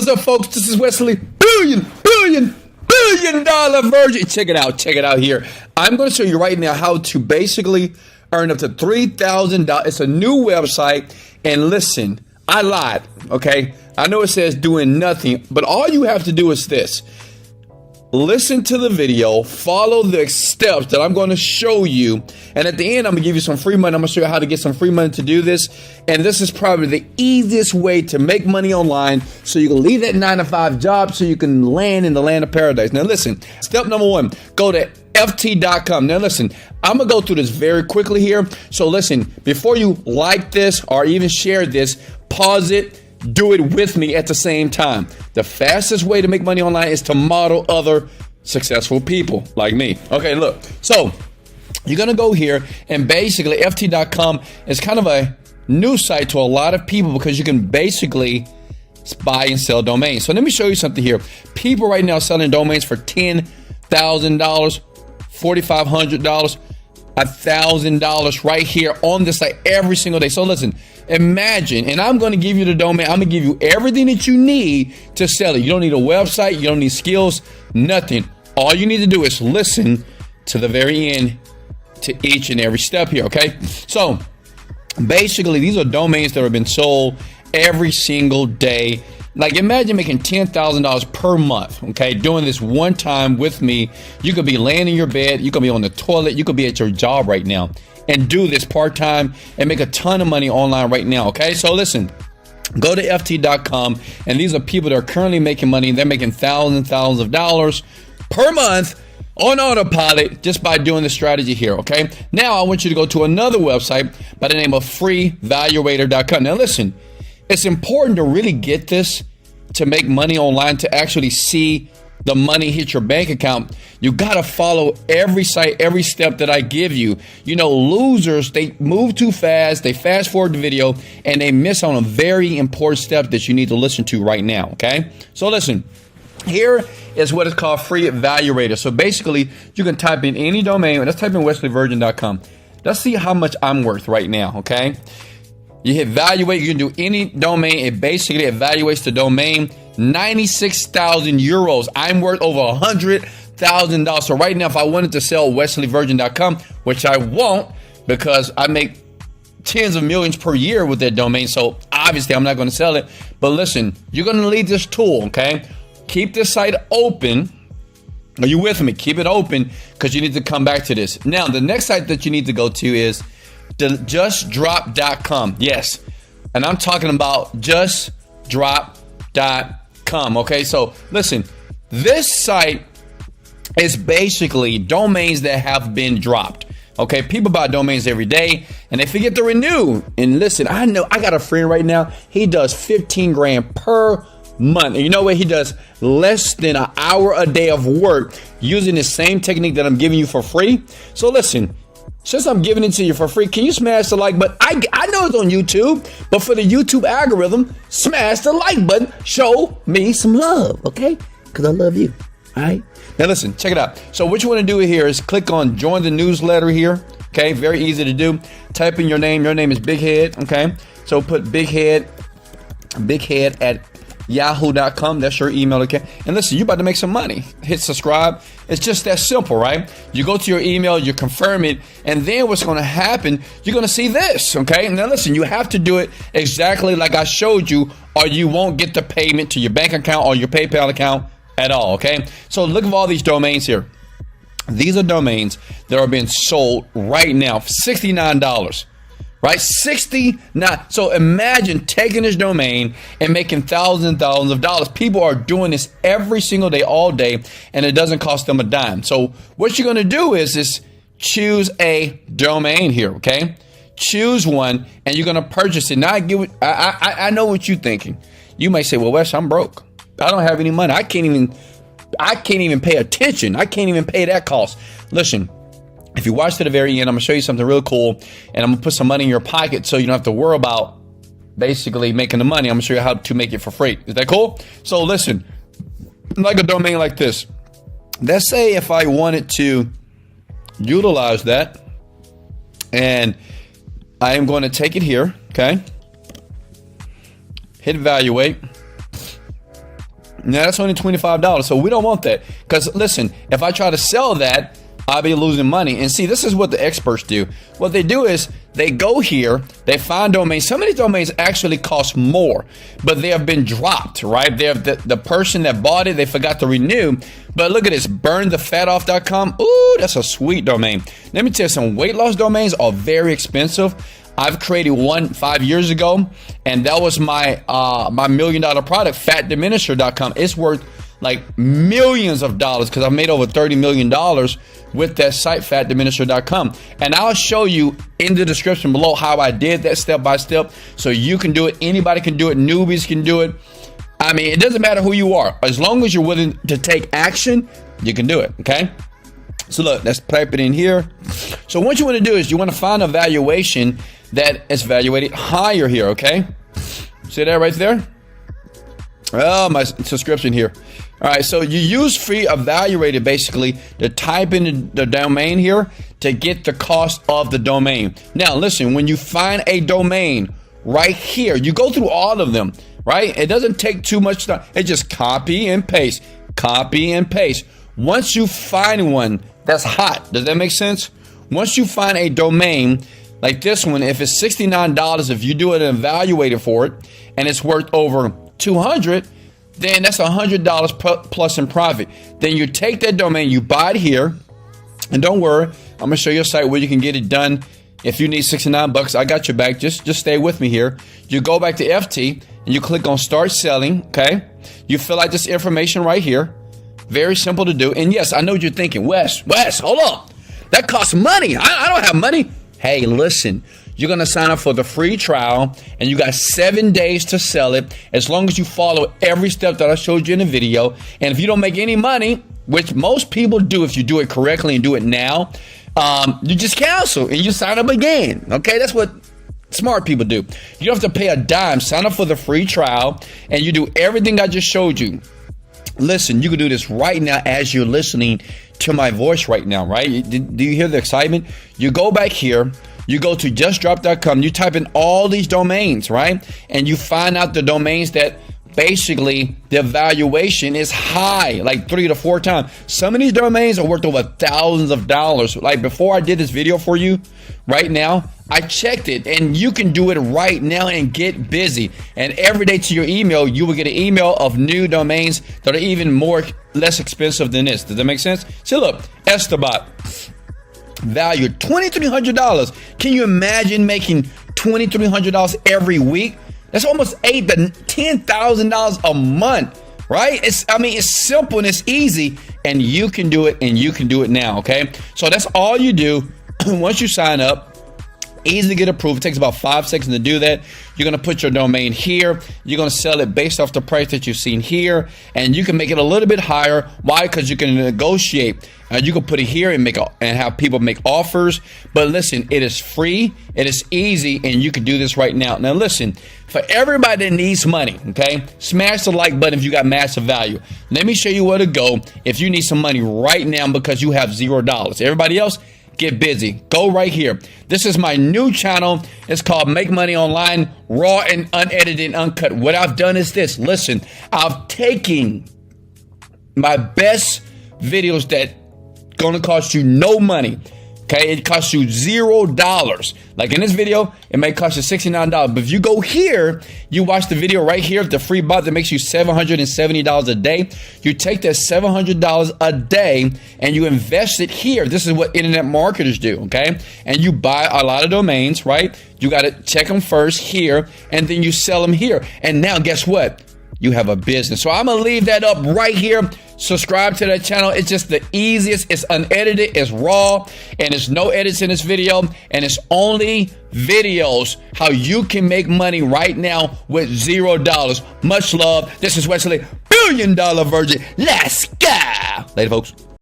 What's up, folks? This is Wesley billion dollar virgin. Check it out here. I'm going to show you right now how to basically earn up to $3,000. It's a new website. And listen, I lied, okay? I know it says doing nothing, but all you have to do is this. Listen to the video, follow the steps that I'm going to show you, and at the end, I'm going to give you some free money. I'm going to show you how to get some free money to do this, and this is probably the easiest way to make money online so you can leave that 9-to-5 job so you can land in the land of paradise. Now listen, step number one, go to ft.com. Now listen, I'm going to go through this very quickly here, so listen, before you like this or even share this, pause it. Do it with me at the same time. The fastest way to make money online is to model other successful people like me. Okay, look. So you're going to go here, and basically ft.com is kind of a new site to a lot of people because you can basically buy and sell domains. So let me show you something here. People right now selling domains for $10,000, $4,500, $1,000 right here on this site every single day. So listen, imagine, and I'm going to give you the domain. I'm going to give you everything that you need to sell it. You don't need a website. You don't need skills, nothing. All you need to do is listen to the very end to each and every step here, okay? So basically, these are domains that have been sold every single day. Like imagine making $10,000 per month, okay? Doing this one time with me. You could be laying in your bed. You could be on the toilet. You could be at your job right now and do this part-time and make a ton of money online right now, okay? So listen, go to ft.com, and these are people that are currently making money. They're making thousands of dollars per month on autopilot just by doing the strategy here, okay? Now I want you to go to another website by the name of freevaluator.com. Now listen, it's important to really get this to make money online, to actually see the money hit your bank account. You got to follow every site, every step that I give you. You know, losers, they move too fast. They fast forward the video and they miss on a very important step that you need to listen to right now. Okay. So listen, here is what is called Free Evaluator. So basically you can type in any domain. Let's type in wesleyvirgin.com. Let's see how much I'm worth right now. Okay. You hit evaluate, you can do any domain. It basically evaluates the domain. 96,000 euros. I'm worth over $100,000. So right now, if I wanted to sell wesleyvirgin.com, which I won't because I make tens of millions per year with that domain. So obviously I'm not going to sell it. But listen, you're going to need this tool, okay? Keep this site open. Are you with me? Keep it open because you need to come back to this. Now, the next site that you need to go to is justdrop.com. Yes. And I'm talking about justdrop.com. Okay. So listen, this site is basically domains that have been dropped. Okay. People buy domains every day and they forget to renew. And listen, I know I got a friend right now. He does 15 grand per month. And you know what? He does less than an hour a day of work using the same technique that I'm giving you for free. So listen, since I'm giving it to you for free, can you smash the like button? I know it's on YouTube, but for the YouTube algorithm, smash the like button. Show me some love, okay? Because I love you, all right? Now listen, check it out. So what you want to do here is click on join the newsletter here, okay? Very easy to do. Type in your name. Your name is Big Head, okay? So put Big Head at yahoo.com. That's your email, okay? And listen, you're about to make some money. Hit subscribe. It's just that simple, right? You go to your email, you confirm it, and then what's going to happen, you're going to see this, okay? Now listen, you have to do it exactly like I showed you, or you won't get the payment to your bank account or your PayPal account at all, okay? So look at all these domains here. These are domains that are being sold right now for $69. Right? 69. So imagine taking this domain and making thousands and thousands of dollars. People are doing this every single day, all day, and it doesn't cost them a dime. So what you're going to do is choose a domain here, okay? Choose one, and you're going to purchase it. Now, I know what you're thinking. You may say, well, Wes, I'm broke. I don't have any money. I can't even pay attention. I can't even pay that cost. Listen. If you watch to the very end, I'm going to show you something real cool, and I'm going to put some money in your pocket so you don't have to worry about basically making the money. I'm going to show you how to make it for free. Is that cool? So listen, like a domain like this. Let's say if I wanted to utilize that, and I am going to take it here, okay? Hit evaluate. Now that's only $25. So we don't want that. Because listen, if I try to sell that, I'll be losing money. And see, this is what the experts do. What they do is they go here, they find domains. Some of these domains actually cost more, but they have been dropped, right? They have the person that bought it, they forgot to renew. But look at this, burnthefatoff.com. Ooh, that's a sweet domain. Let me tell you, some weight loss domains are very expensive. I've created one 5 years ago, and that was my my $1 million product, fatdiminisher.com. It's worth like millions of dollars because I've made over $30 million with that site, fatdiminisher.com. And I'll show you in the description below how I did that step by step. So you can do it. Anybody can do it. Newbies can do it. I mean, it doesn't matter who you are. As long as you're willing to take action, you can do it. Okay. So look, let's type it in here. So what you want to do is you want to find a valuation that is valuated higher here. Okay. See that right there? Oh, my subscription here. All right, so you use free evaluator basically to type in the domain here to get the cost of the domain. Now, listen, when you find a domain right here, you go through all of them, right? It doesn't take too much time. It just copy and paste, copy and paste. Once you find one that's hot, does that make sense? Once you find a domain like this one, if it's $69, if you do an evaluator for it and it's worth over $200, then that's $100 plus in profit. Then you take that domain, you buy it here, and don't worry, I'm gonna show you a site where you can get it done. If you need 69 bucks, I got your back. Just stay with me here. You go back to FT and you click on Start Selling. Okay, you fill out this information right here. Very simple to do. And yes, I know what you're thinking, Wes, hold on, that costs money. I don't have money. Hey, listen. You're going to sign up for the free trial, and you got 7 days to sell it as long as you follow every step that I showed you in the video. And if you don't make any money, which most people do if you do it correctly and do it now, you just cancel and you sign up again. Okay, that's what smart people do. You don't have to pay a dime. Sign up for the free trial, and you do everything I just showed you. Listen, you can do this right now as you're listening to my voice right now, right? Do you hear the excitement? You go back here. You go to justdrop.com, you type in all these domains, right? And you find out the domains that basically the valuation is high, like 3 to 4 times. Some of these domains are worth over thousands of dollars. Like before I did this video for you, right now, I checked it, and you can do it right now and get busy. And every day to your email, you will get an email of new domains that are even less expensive than this. Does that make sense? See, look, Estabot. Value $2,300. Can you imagine making $2,300 every week? That's almost $8,000 to $10,000 a month, right? It's simple and it's easy, and you can do it, and you can do it now. Okay, so that's all you do. Once you sign up, easy to get approved. It takes about 5 seconds to do that. You're going to put your domain here. You're going to sell it based off the price that you've seen here, and you can make it a little bit higher. Why? Because you can negotiate. You can put it here and have people make offers. But listen, it is free, it is easy, and you can do this right now. Now listen, for everybody that needs money, okay, smash the like button if you got massive value. Let me show you where to go if you need some money right now because you have $0. Everybody else, get busy. Go right here. This is my new channel. It's called Make Money Online, raw and unedited and uncut. What I've done is this. Listen, I've taken my best videos that going to cost you no money. Okay, it costs you $0. Like in this video, it may cost you $69. But if you go here, you watch the video right here, the free bot that makes you $770 a day. You take that $700 a day and you invest it here. This is what internet marketers do, okay? And you buy a lot of domains, right? You got to check them first here, and then you sell them here. And now guess what? You have a business. So I'm going to leave that up right here. Subscribe to that channel. It's just the easiest. It's unedited, it's raw, and there's no edits in this video, and it's only videos how you can make money right now with $0. Much love. This is Wesley, $1 Billion Virgin. Let's go. Later, folks.